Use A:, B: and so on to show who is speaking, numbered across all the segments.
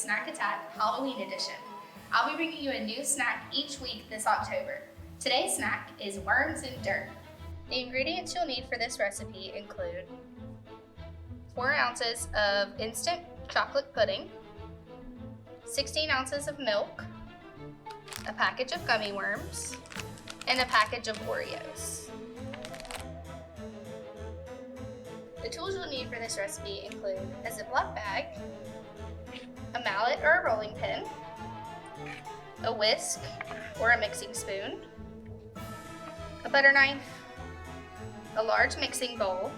A: Snack Attack Halloween Edition. I'll be bringing you a new snack each week this October. Today's snack is worms and dirt. The ingredients you'll need for this recipe include 4 ounces of instant chocolate pudding, 16 ounces of milk, a package of gummy worms, and a package of Oreos. The tools you'll need for this recipe include a Ziploc bag, a mallet or a rolling pin, a whisk or a mixing spoon, a butter knife, a large mixing bowl,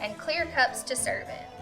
A: and clear cups to serve in.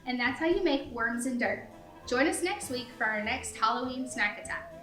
A: And that's how you make worms and dirt. Join us next week for our next Halloween Snack Attack.